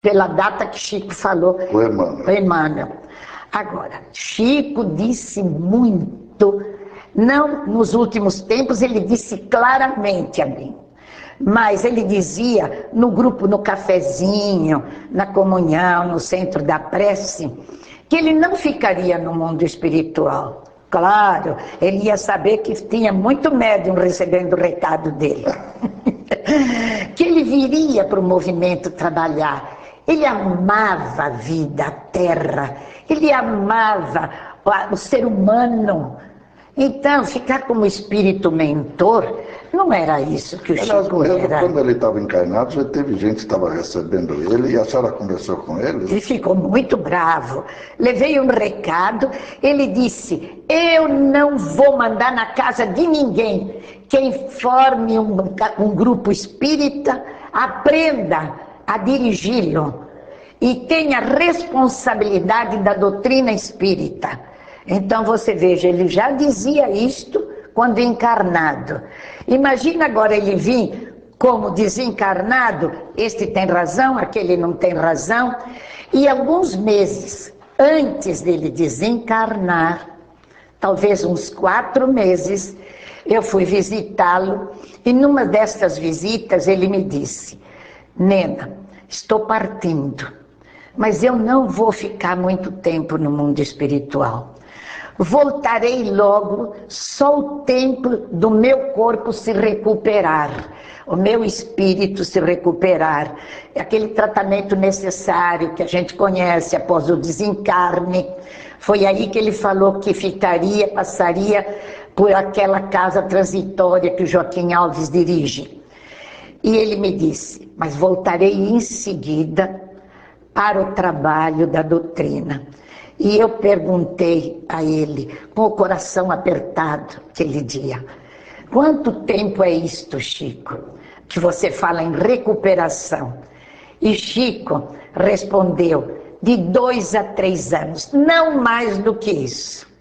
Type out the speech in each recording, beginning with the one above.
pela data que Chico falou. O Emmanuel. O Emmanuel. Agora, Chico disse muito, não nos últimos tempos, ele disse claramente a mim, mas ele dizia no grupo, no cafezinho, na comunhão, no centro da prece, que ele não ficaria no mundo espiritual. Claro, ele ia saber que tinha muito médium recebendo o recado dele. Que ele viria para o movimento trabalhar. Ele amava a vida, a terra, ele amava o ser humano. Então, ficar como espírito mentor, não era isso que o Chico era. Quando ele estava encarnado, já teve gente que estava recebendo ele, e a senhora conversou com ele? Ele ficou muito bravo. Levei um recado, ele disse, eu não vou mandar na casa de ninguém. Quem forme um grupo espírita, aprenda a dirigi-lo e tenha responsabilidade da doutrina espírita. Então você veja, ele já dizia isto quando encarnado. Imagina agora ele vir como desencarnado, este tem razão, aquele não tem razão. E alguns meses antes dele desencarnar, talvez uns 4 meses, eu fui visitá-lo e numa destas visitas ele me disse, Nena, estou partindo, mas eu não vou ficar muito tempo no mundo espiritual. Voltarei logo, só o tempo do meu corpo se recuperar, o meu espírito se recuperar, aquele tratamento necessário que a gente conhece após o desencarne. Foi aí que ele falou que ficaria, passaria por aquela casa transitória que o Joaquim Alves dirige. E ele me disse, mas voltarei em seguida para o trabalho da doutrina. E eu perguntei a ele, com o coração apertado, aquele dia, quanto tempo é isto, Chico, que você fala em recuperação? E Chico respondeu, de 2 a 3 anos, não mais do que isso.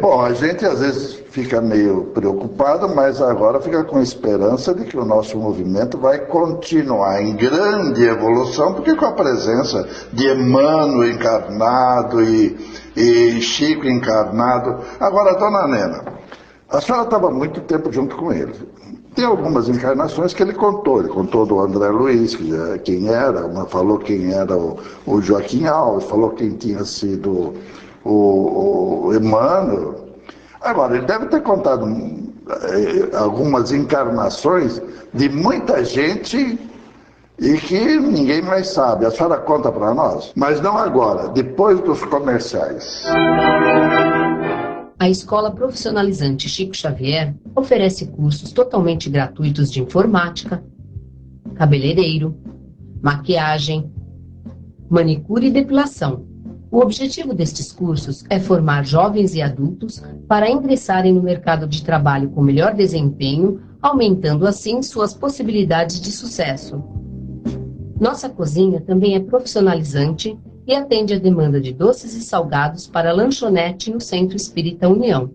Bom, a gente às vezes fica meio preocupado, mas agora fica com esperança de que o nosso movimento vai continuar em grande evolução, porque com a presença de Emmanuel encarnado e Chico encarnado. Agora, dona Nena, a senhora estava muito tempo junto com ele. Tem algumas encarnações que ele contou do André Luiz, quem era, falou quem era o Joaquim Alves, falou quem tinha sido o Emmanuel. Agora, ele deve ter contado algumas encarnações de muita gente e que ninguém mais sabe. A senhora conta para nós? Mas não agora, depois dos comerciais. A Escola Profissionalizante Chico Xavier oferece cursos totalmente gratuitos de informática, cabeleireiro, maquiagem, manicure e depilação. O objetivo destes cursos é formar jovens e adultos para ingressarem no mercado de trabalho com melhor desempenho, aumentando assim suas possibilidades de sucesso. Nossa cozinha também é profissionalizante e atende a demanda de doces e salgados para a lanchonete no Centro Espírita União.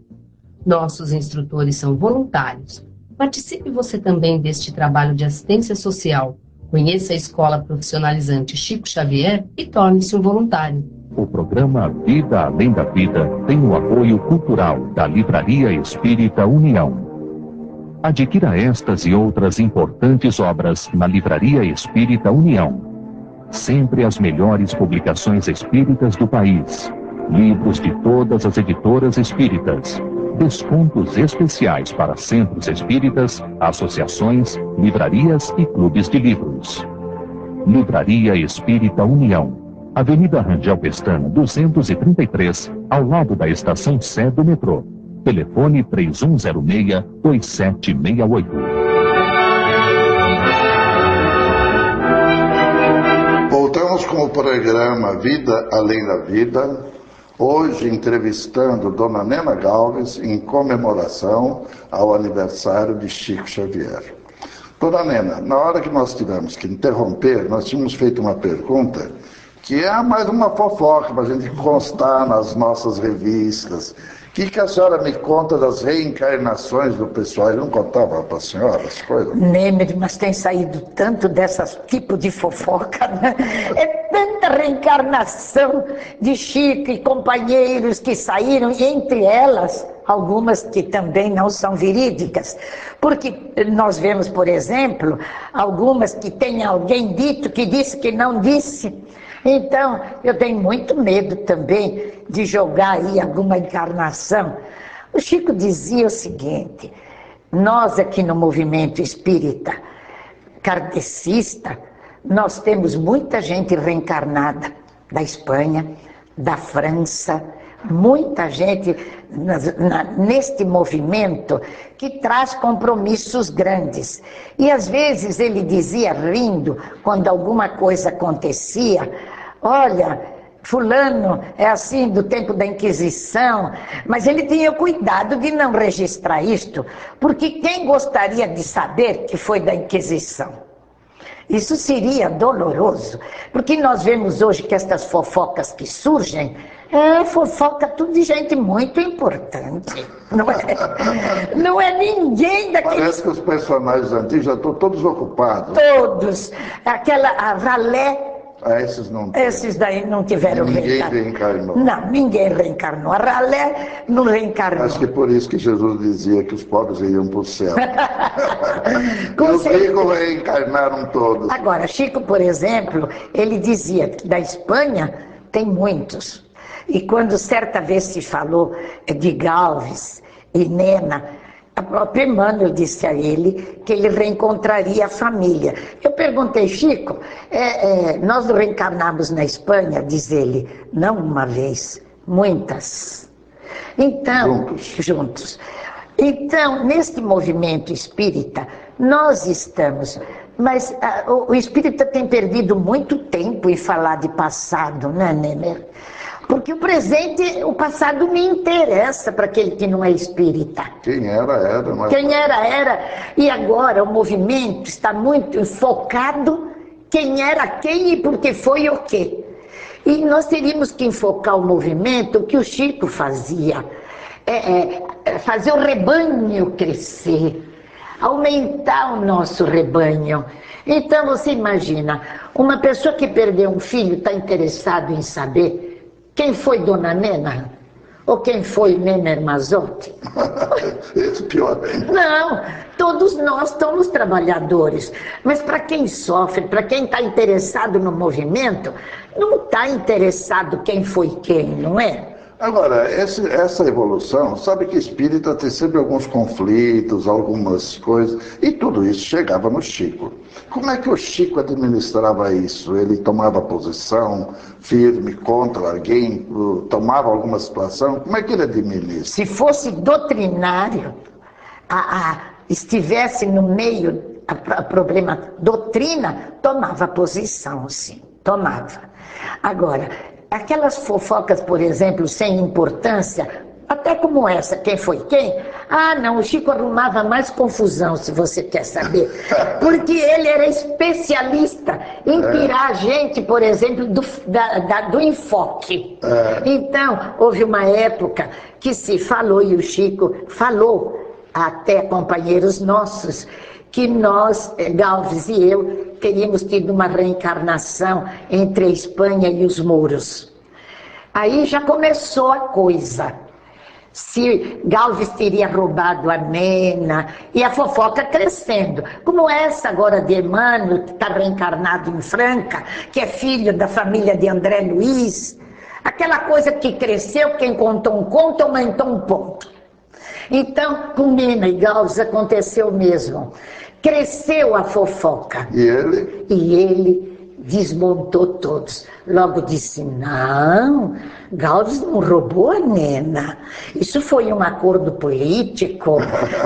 Nossos instrutores são voluntários. Participe você também deste trabalho de assistência social. Conheça a Escola Profissionalizante Chico Xavier e torne-se um voluntário. O programa Vida Além da Vida tem o apoio cultural da Livraria Espírita União. Adquira estas e outras importantes obras na Livraria Espírita União. Sempre as melhores publicações espíritas do país. Livros de todas as editoras espíritas. Descontos especiais para centros espíritas, associações, livrarias e clubes de livros. Livraria Espírita União. Avenida Rangel Pestana, 233, ao lado da estação Sé do metrô. Telefone 3106-2768. Voltamos com o programa Vida Além da Vida, hoje entrevistando Dona Nena Galves em comemoração ao aniversário de Chico Xavier. Dona Nena, na hora que nós tivemos que interromper, nós tínhamos feito uma pergunta que é mais uma fofoca para a gente constar nas nossas revistas, que a senhora me conta das reencarnações do pessoal? Ele não contava para a senhora as coisas? Nemer, mas tem saído tanto dessas tipo de fofoca, né? É tanta reencarnação de Chico e companheiros que saíram, e entre elas, algumas que também não são verídicas. Porque nós vemos, por exemplo, algumas que tem alguém dito que disse que não disse. Então, eu tenho muito medo também de jogar aí alguma encarnação. O Chico dizia o seguinte: nós aqui no movimento espírita kardecista, nós temos muita gente reencarnada da Espanha, da França, muita gente neste movimento que traz compromissos grandes. E às vezes ele dizia rindo, quando alguma coisa acontecia: olha, fulano é assim do tempo da Inquisição, mas ele tinha cuidado de não registrar isto, porque quem gostaria de saber que foi da Inquisição? Isso seria doloroso, porque nós vemos hoje que estas fofocas que surgem, fofoca tudo de gente muito importante, não é? Não é ninguém daqueles... Parece que os personagens antigos já estão todos ocupados. Todos. A Ralé... Esses daí não tiveram reencarnação. Ninguém reencarnou. Não, ninguém reencarnou. A Ralé não reencarnou. Acho que por isso que Jesus dizia que os pobres iriam para o céu. Os ricos reencarnaram todos. Agora, Chico, por exemplo, ele dizia que da Espanha tem muitos. E quando certa vez se falou de Galvez e Nena, a própria Emmanuel disse a ele que ele reencontraria a família. Eu perguntei: Chico, nós reencarnamos na Espanha? Diz ele: não uma vez, muitas. Então, juntos. Então, neste movimento espírita, nós estamos... Mas o espírita tem perdido muito tempo em falar de passado, né, Nemer? Porque o presente, o passado me interessa para aquele que não é espírita. Quem era, era. Mas... Quem era, era. E agora o movimento está muito focado quem era quem e por que foi o quê. E nós teríamos que enfocar o movimento, o que o Chico fazia. Fazer o rebanho crescer, aumentar o nosso rebanho. Então você imagina, uma pessoa que perdeu um filho está interessado em saber quem foi Dona Nena? Ou quem foi Nener Mazotti? Esse pior ainda. Não, todos nós somos trabalhadores. Mas para quem sofre, para quem está interessado no movimento, não está interessado quem foi quem, não é? Agora, essa evolução, sabe que espírita tem sempre alguns conflitos, algumas coisas, e tudo isso chegava no Chico. Como é que o Chico administrava isso? Ele tomava posição firme contra alguém, tomava alguma situação? Como é que ele administra? Se fosse doutrinário, estivesse no meio, problema doutrina, tomava posição, sim, tomava. Agora, aquelas fofocas, por exemplo, sem importância, até como essa, quem foi quem? Ah, não, o Chico arrumava mais confusão, se você quer saber. Porque ele era especialista em tirar a gente, por exemplo, do enfoque. Então, houve uma época que se falou, e o Chico falou, até companheiros nossos, que nós, Galvez e eu, teríamos tido uma reencarnação entre a Espanha e os mouros. Aí já começou a coisa. Se Galvez teria roubado a Nena, e a fofoca crescendo. Como essa agora de Emmanuel, que está reencarnado em Franca, que é filho da família de André Luiz. Aquela coisa que cresceu, quem contou um conto, aumentou um ponto. Então, com Nena e Galvez aconteceu o mesmo. Cresceu a fofoca. E ele? E ele desmontou todos. Logo disse: não, Galvez não roubou a Nena. Isso foi um acordo político.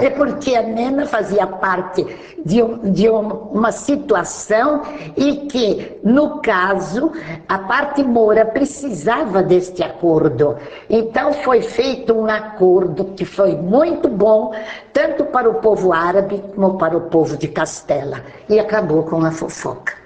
É porque a Nena fazia parte de uma situação e que, no caso, a parte moura precisava deste acordo. Então foi feito um acordo que foi muito bom, tanto para o povo árabe como para o povo de Castela. E acabou com a fofoca.